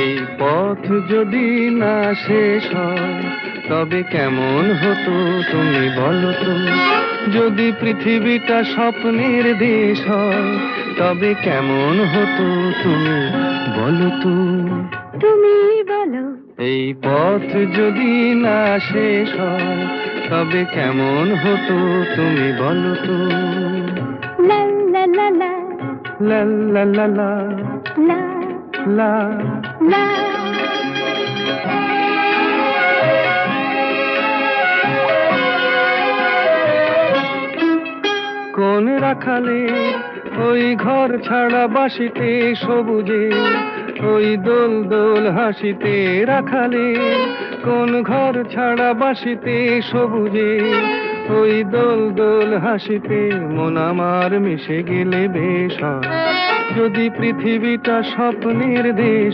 এই পথ যদি না শেষ হয় তবে কেমন হতো তুমি বলো তো। যদি পৃথিবীটা স্বপ্নের দেশ হয় তবে কেমন হতো তুমি বলো তো। তুমি বলো। এই পথ যদি না শেষ হয় তবে কেমন হতো তুমি বলো তো। লা লা লা লা লা লা লা লা লা লা। লা। কোন রাখালে ওই ঘর ছাড়া বাসিতে সবুজে, ওই দোল দোল হাসিতে রাখালে। কোন ঘর ছাড়া বাসিতে সবুজে, ওই দোল দোল হাসিতে মন আমার মিশে গেলে বেশ হয়। যদি পৃথিবীটা স্বপ্নের দেশ